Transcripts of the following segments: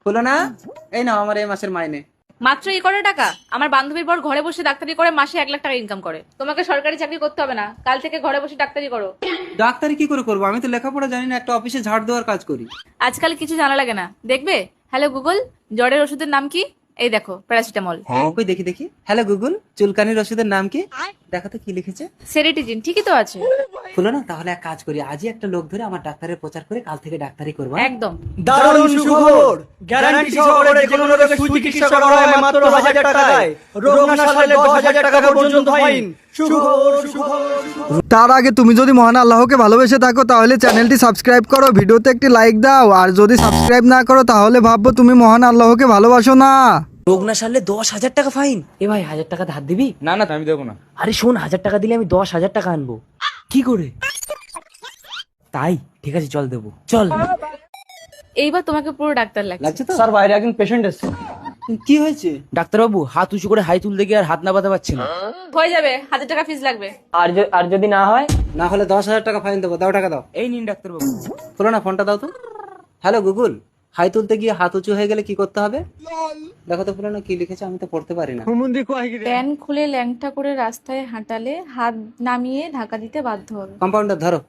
হলো না? এই নাও আমার এই মাসের মাইনে। মাত্র এই করে টাকা? আমার বান্ধবীর বর ঘরে বসে ডাক্তারি করে মাসে 1 লাখ টাকা ইনকাম করে। তোমাকে সরকারি চাকরি করতে হবে না, কাল থেকে ঘরে বসে ডাক্তারি করো। ডাক্তারি কি করে করবো? আমি তো লেখাপড়া জানি না, একটা অফিসে ঝাড় দেওয়ার কাজ করি। আজকাল কিছু জানা লাগে না। দেখবে, হ্যালো গুগল, জ্বরের ওষুধের নাম কি? এই দেখো, প্যারাসিটামল। কই দেখি দেখি। হ্যালো গুগল, চুলকানির ওষুধের নাম কি? দেখো তো কি লিখেছে। সেরিটিজিন, ঠিকই তো আছে। হলো না? তাহলে এক কাজ করি, আজই একটা লোক ধরে আমার ডাক্তারের প্রচার করে কাল থেকে ডাক্তারি করবো। একদম। দারুণ সুখবর, গ্যারান্টি সহকারে যে কোনো রোগের সুচিকিৎসা করা হয় মাত্র 1000 টাকায়। রোগ না সারলে 10,000 টাকা পর্যন্ত ফাইন। সুখবর সুখবর। তার আগে তুমি যদি মহান আল্লাহকে ভালোবেসে থাকো তাহলে চ্যানেলটি সাবস্ক্রাইব করো, ভিডিওতে একটি লাইক দাও। আর যদি সাবস্ক্রাইব না করো তাহলে ভাববো তুমি মহান আল্লাহকে ভালোবাসো না। রোগ না সারলে 10,000 টাকা ফাইন। এ ভাই 1000 টাকা ধার দিবি? না না, আমি দেবো না। আরে শোন, 1000 টাকা দিলে আমি 10,000 টাকা আনবো। কি করে? তাই ঠিক আছে, চল দেবো, চল। এইবার তোমাকে পুরো ডাক্তার লাগছে। লাগছে তো? স্যার বাইরে একজন পেশেন্ট এসেছে। কি হয়েছে? ডাক্তারবাবু হাত উঁচু করে হাই তুলতে গিয়ে আর হাত নামাতে পারছি না। হয়ে যাবে, 1000 টাকা ফিস লাগবে। আর যদি না হয়? না হলে 10,000 টাকা ফাইন দেবো। দাও, টাকা দাও। এই নিন ডাক্তারবাবু। হলো না? ফোনটা দাও তো। হ্যালো গুগল, হাই তুলতে গিয়ে হাত উঁচু হয়ে গেলে কি করতে হবে? দেখো তো হলো না কি লিখেছে, আমি তো পড়তে পারি না। প্যান খুলে ল্যাংটা করে রাস্তায় হাঁটালে হাত নামিয়ে ধাক্কা দিতে বাধ্য হবে। কম্পাউন্ডার ধরো।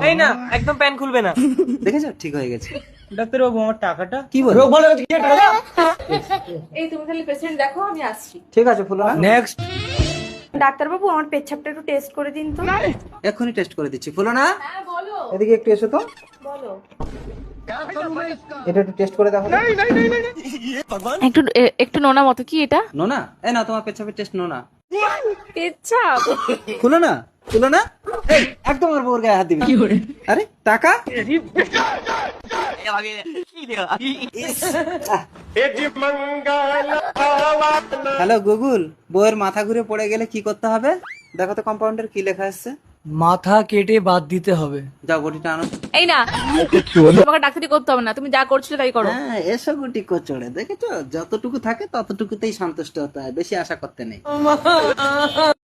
এই না, একদম প্যান খুলবে না। দেখেছো, ঠিক হয়ে গেছে। ডাক্তারবাবু আমার টাকাটা? কি বল? রোগ ভালো হচ্ছে, কি টাকা দাও? এই তুমি খালি পেশেন্ট দেখো, আমি আসছি। ঠিক আছে ফুলো না, নেক্সট। ডাক্তারবাবু, আমার পেচ্ছাপটা একটু টেস্ট করে দিন তো। এক্ষুনি টেস্ট করে দিচ্ছি। ফুলো না, হ্যাঁ বলো। এদিকে একটু এসো তো। বলো। এটা একটু টেস্ট করে দেখো। একটু একটু নোনা মতো। কি এটা? নোনা? এই না, তোমার পেছাপের টেস্ট নোনা। পেচ্ছাপ? ফুলো না, ফুলো না, এই একদম আমার বউর গায়ে হাত দিবি। আরে টাকা। হ্যালো গুগল, বউয়ের মাথা ঘুরে পড়ে গেলে কি করতে হবে? দেখো তো কম্পাউন্ডার কি লেখা আছে। মাথা কেটে বাদ দিতে হবে। যাও বটিটা আনো। এই না, তোমাকে ডাক্তারি করতে হবে না, তুমি যা করছিলে তাই করো। হ্যাঁ, এসো গুটি কোচড়ে, দেখেছো যতটুকু থাকে ততটুকুতেই সন্তুষ্ট হতে হয়, বেশি আশা করতে নেই।